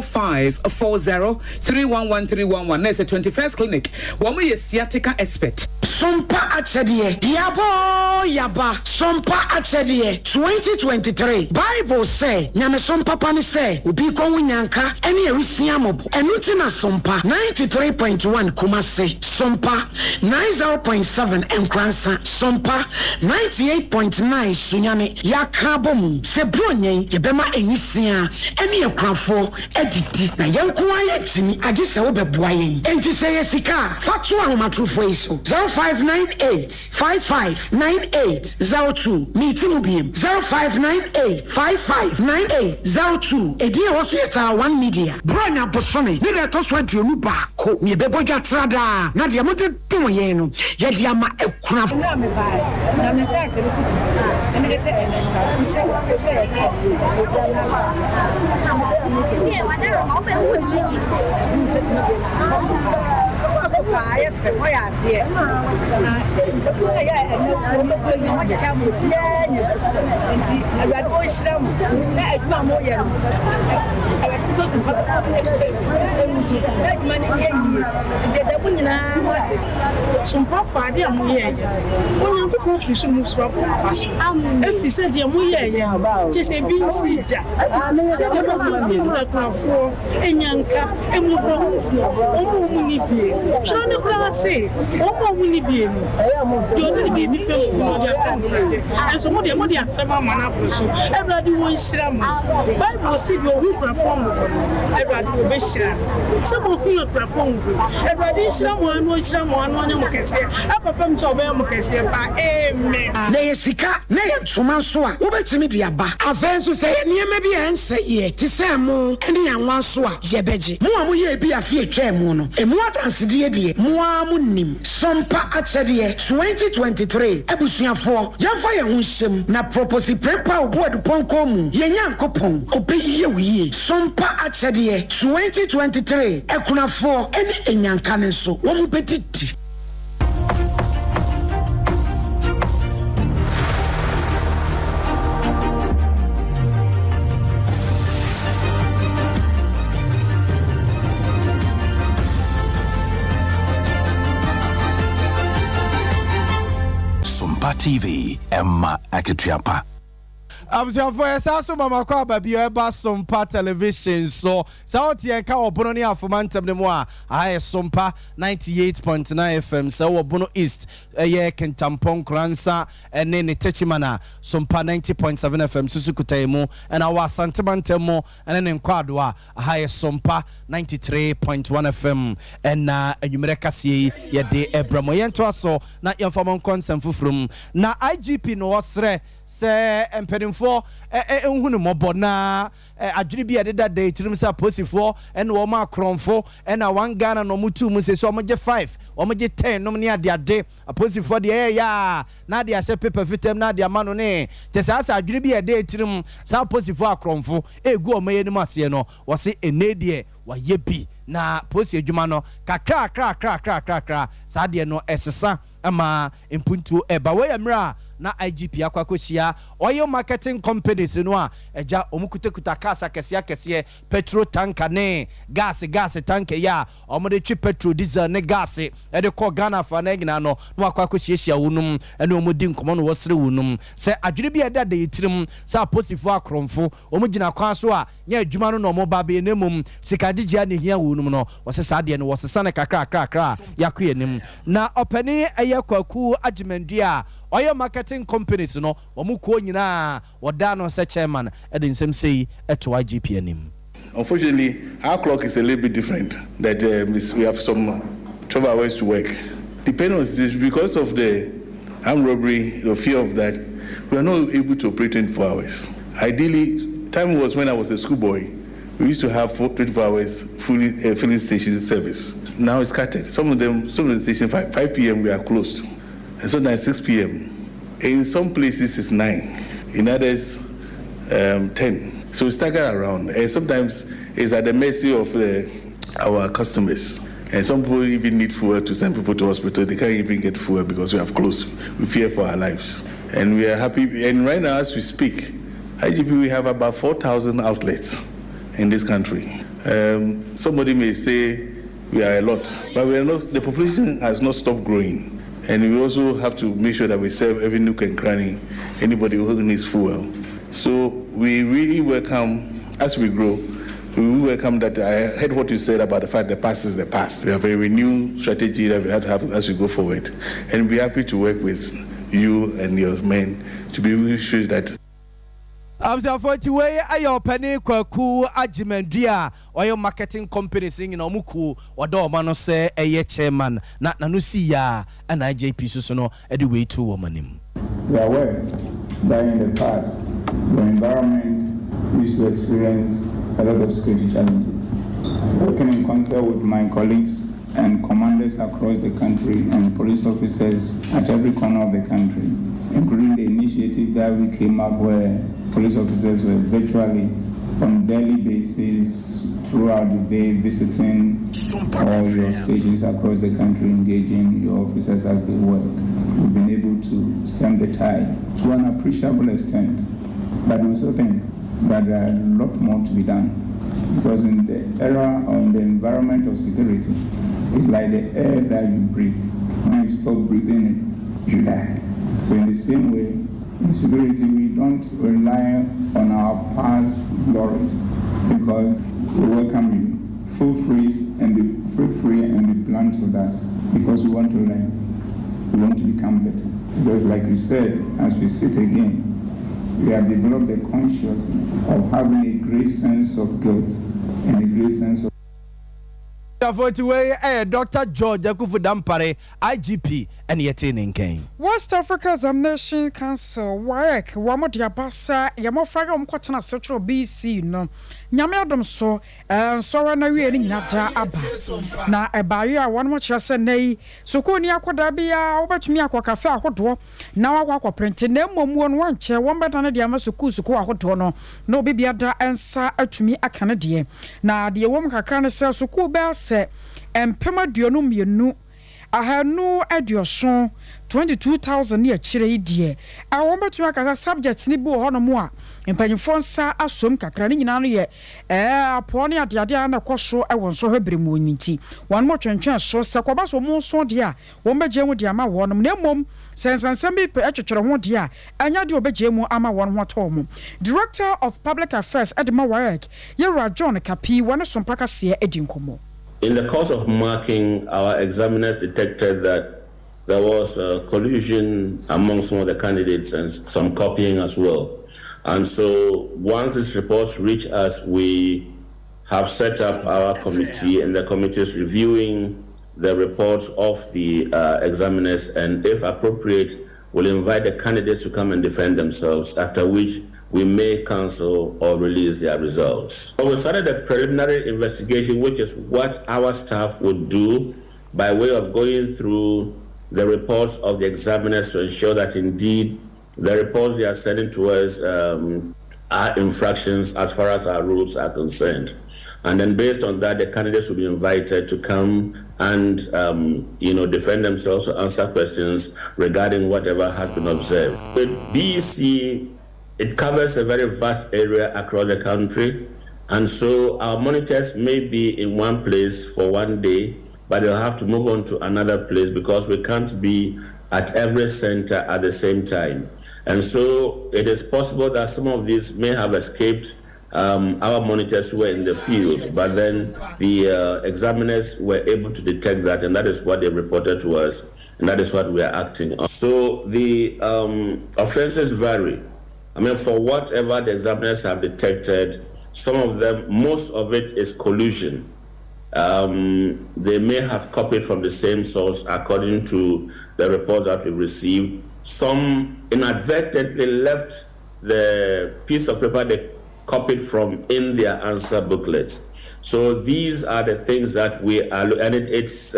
0540 311311. That's the 21st clinic. Woman is sciatica expert. Sompa achedie yaba Sompa achedie 2023 Bible say nyame sompa pani say obi ko wunyanka ene erisia mobo enuti na Sompa 93.1 Kumase Sompa 90.7 Enkransa Sompa 98.9 Sunyane yakabom se bronyen yebema enisia ene ekrafo edidi na yanko ayetimi agese wo beboa yen enti say yesika fatu ahomatrofo iso 0598559802 meeting biem 0598559802 edie wo so yeta 1 media bronya bosome ni le to so aduonu ba ko me beboja trada na de amode dum yen no ye de ama ekuna na me ba na me say se ku na me say ene ka se Shone classe, omo muni bien. You only be me feel no dia family. And so mo dia fema mana proso. Everybody won shira mo. Bible see be who perform mo. Everybody go be shira. So mo who perform go. Everybody shira mo anu anya mo kese. Apapa mi so be mo kese ba. Amen. Na yesika, na yentuma so a, wo betimi de aba. Afenso say niema bi ense ye. Ti say mo ene yanwa so a yebeje. Mo amu ye bi afie twa mu no. Emu adanse de Muamunim Sompa achedie 2023 Ebusuafo yamfa ye ho hyem na propose prepa oboadu ponko mu ye nyankopon obeyiye wiye Sompa achedie 2023 ekunafo ene enyanka ne so wo mu bedidi TV Emma Aketiapa. For a mama crab be a Sompa television. So South Yanka or Bono Afumantem de Moa. I Sompa 98.9 FM. So Bono East a year can tampon Kransa and then Techimana Sompa 90.7 FM Susukutemo and our Santamantemo and then in Quadua I Sompa 93.1 FM and Numericasi ye de Ebramoyento so not your former consent from na IGP no wasre se emperimfo ehunu mobona adwiri bi ededa day tirim sa posifo ene wo ma kronfo ena wan Ghana no mutu mu se so omoje 5 omoje 10 no ne ade posifo de ya na de ase paper fitem na de amano ne te sa adwiri bi ede tirim sa posifo akronfo egu omaye ni mase no wo se enedie wa yebi na posi adwuma no kakra sa de no esesa ama impuntu eba we yamra na IGP akwakosia oil marketing companies no a eja omukutekuta kasa kese petrol tanker ne gas tanker ya omode twi petrol diesel ne gas e de ko Ghana fa na gina no akwakosia wonum ene omudi nkomo no wosere wonum se adwiri bi eda de yitirim sa posifo akromfo omugina kwa so a nya adwuma no no moba be nemum sikadijia ne hia wonum no wosesa de no wosesa ne kakra yakoyenim na opani ayakwaku agimandua oil marketing companies no omuko nyina wodano se chairman edin sem sei eto IGP anim. Unfortunately, our clock is a little bit different. That we have some 12 hours to work. Depending on this, because of the armed robbery, the fear of that, we are not able to operate 24 hours. Ideally, time was when I was a schoolboy. We used to have 24 hours filling station service. Now it's scattered. Some of the stations 5 p.m. we are closed. And sometimes 6 p.m. In some places it's 9, in others 10. So we stagger around, and sometimes it's at the mercy of our customers. And some people even need fuel to send people to hospital. They can't even get fuel because we have closed. We fear for our lives. And we are happy. And right now, as we speak, IGP, we have about 4,000 outlets. in this country. Somebody may say we are a lot, but we are not. The population has not stopped growing, and we also have to make sure that we serve every nook and cranny, anybody who needs fuel. So we really welcome, as we grow, we welcome that. I heard what you said about the fact the past is the past. We have a renewed strategy that we have to have as we go forward, and we're happy to work with you and your men to be able to show that. I'm so way ayo penny kwaku ajimendia oyo marketing company sing in omuku wado mano say eye chairman na no see ya and IJP so no edi way to womanim. We are aware that in the past the environment used to experience a lot of security challenges. Working in concert with my colleagues and commanders across the country and police officers at every corner of the country, including the initiative that we came up where police officers were virtually on daily basis throughout the day visiting all your stations across the country, engaging your officers as they work. We've been able to stem the tide to an appreciable extent, but we also think that there are a lot more to be done, because in the era or in the environment of security, it's like the air that you breathe. When you stop breathing it, you die. So in the same way, in security, we don't rely on our past glories, because we welcome you. Feel free and be blunt with us, because we want to learn. We want to become better. Because like you said, as we sit again, we have developed a consciousness of having a great sense of guilt and a great sense of Dr. George Akufu Dampare, IGP, and Yetin Kane. West Africa Examination Council, WAEC, Wamodia Bassa, Yamofaga Mkwatana Central BC, no. Nyame so, so na wi ni nyata aba. Na ebaria one mo chese nei, soko ni akoda bia, obetumi akwa cafe akodo, na wakwa print na momu no wanche, won beta na dia masoko soko akodo no. Na obi bia da ensa atumi akane de. Na de wom kakra ne se soko be se empema duonu mienu ahanu adioson 22,000 ye chire die a won betu aka subject ni bo ho no mo a empanyfo nsa asom kakra ni nyina no ye apo ne ade na kwoso e won so hebremu oniti won mo twentwen so se kwa baso mo so de a won beje mu de ama won na mom sensansam bi etwetwere ho de a anya de obeje mu ama won ho to mo. Director of Public Affairs Edma Warek Yera John Kapi won Sompa kase edinkomo. In the course of marking, our examiners detected that there was collusion among some of the candidates and some copying as well. And so once these reports reach us, we have set up our committee, and the committee is reviewing the reports of the examiners, and if appropriate, will invite the candidates to come and defend themselves, after which we may cancel or release their results. So we started a preliminary investigation, which is what our staff would do by way of going through the reports of the examiners to ensure that indeed the reports they are sending to us are infractions as far as our rules are concerned. And then based on that, the candidates will be invited to come and defend themselves or answer questions regarding whatever has been observed. With BEC, it covers a very vast area across the country, and so our monitors may be in one place for one day, but they'll have to move on to another place because we can't be at every center at the same time. And so it is possible that some of these may have escaped our monitors who were in the field, but then the examiners were able to detect that, and that is what they reported to us, and that is what we are acting on. So the offenses vary. I mean, for whatever the examiners have detected, some of them, most of it is collusion. They may have copied from the same source according to the reports that we received. Some inadvertently left the piece of paper they copied from in their answer booklets. So these are the things that we are, and it's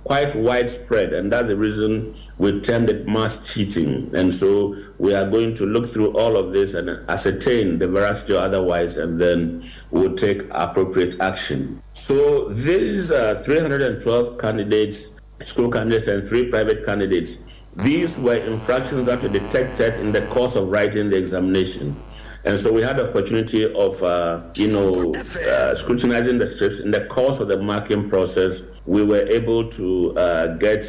quite widespread, and that's the reason we termed it mass cheating. And so we are going to look through all of this and ascertain the veracity or otherwise, and then we'll take appropriate action. So these 312 candidates, school candidates, and 3 private candidates, these were infractions that were detected in the course of writing the examination. And so we had the opportunity of, scrutinizing the scripts. In the course of the marking process, we were able to get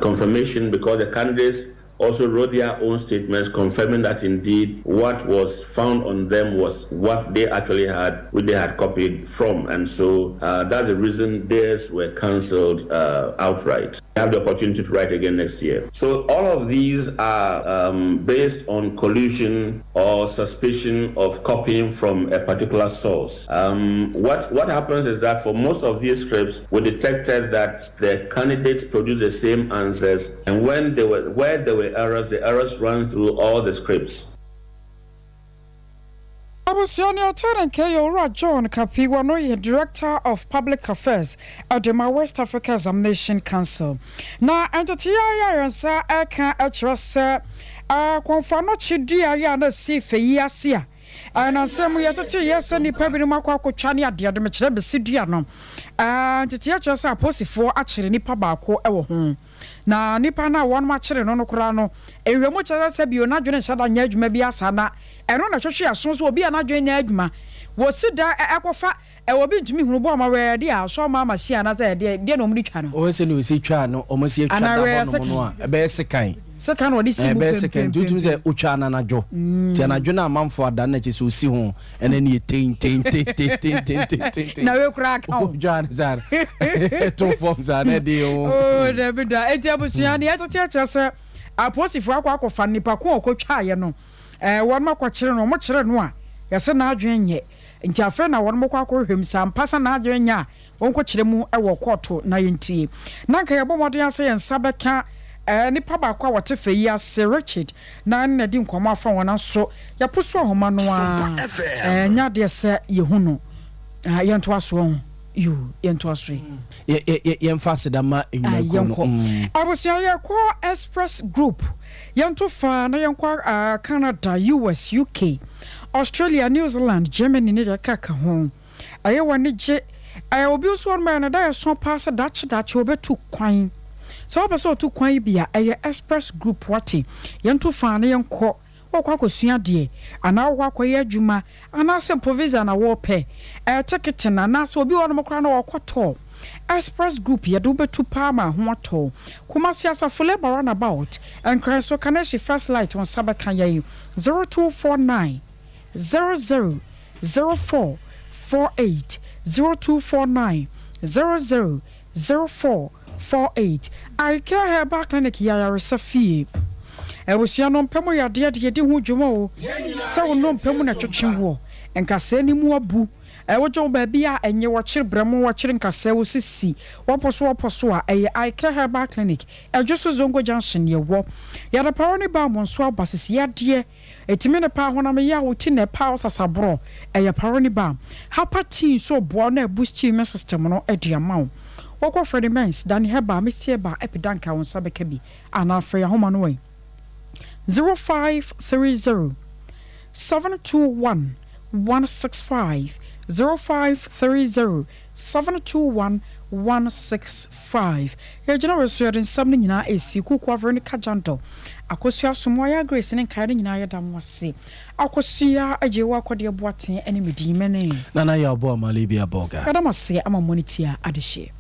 confirmation because the candidates also wrote their own statements confirming that indeed what was found on them was what they actually had, what they had copied from. And so that's the reason theirs were cancelled outright. We have the opportunity to write again next year. So all of these are based on collusion or suspicion of copying from a particular source. What happens is that for most of these scripts, we detected that the candidates produced the same answers, and where there were errors, the errors ran through all the scripts. Abusiani Otaran John Kapiwano, Director of Public Affairs at the West Africa Examination Council. Now, entity I can trust Confano Chidia Yana see for Yasia. And on some we are to yes, and the Pabinumako Chania, the Adamitre Besidiano. And the teachers are posted for actually Nipabako our home. Na nipa na one match no kura no ewe mo cha se bi ona dwene hada nya adwuma bi asana eno na twetwe aso so obi anadwene nya adwuma wo sida ekofa wo bi ntumi hunu bo ma we de aso ma ma hia na ze de no mu twa no o se ni o se twa no o mo se twa da ho no a be sekan sekan wodi si mu be sekan tutum se o twa na najo ti anadwo na amanfo ada na che so si ho ene ni ten na we kura ka o jan zar to form za na de o oh da bida eti abusuani eti se aposifo akwa nipa ko okotwa ye no won makwa no mo kire no a yese na adwen nye nti afa na won mokwa hwem sampasa na adwen nya won ko kire mu wo koto na yenti na nka ye bomode ase ye nsabeka nipa ba kwa wote fe yi ase Richard na na di nkomo afa wona so ya poso ahoma no a nya de se ye hunu ye nto aso you yento asre ye mfase da ma enyumakono abusia ye ko Express Group yento fa na yenko Canada, US, UK, Australia, New Zealand, Germany ne da kaka ho aye woni je obi so on ma na da so pass dachi obetu kwan so obeso tu kwan bia aye Express Group wati yento fa na yenko okwa kosua de ana okwa koye adwuma ana se provision na wo pe ticket na na so obi wono mokra na wokoto Express Group ye do betu pa ma ho ato kuma siasa fule baron about and so kaneshi first light on sabaka ye 0249 000448 0249 000448 I care her back clinic ya resafie ewusua no mpemu ya de hu dwuma o se no mpemu na twetwe ho enkase ni mu abu wojo ba bia enye wo kire bramo wo kire nkase wo sisi wo poso a I care herbal clinic edwoso zongo junction ye wo ya da power ni ba mo so abasisi ya de etimi ne pa hona me ya wo ti ne pa osasabro ya power ni ba hapati so bo na boost immune system no ediama wo ko Freddy Mens dan herbal misie ba epidanka won sabeka bi ana afre ya homa no we 0530 721 165 0530 721 165 ya jina wesuere nsam ni nyina esi kuku Veronica Janto akosua somoya Grace ne kaade nyina ya damwase akosua ajewa akode boaten ene medimene nana ya bo amalibi aboga kadamase ama monitia adehye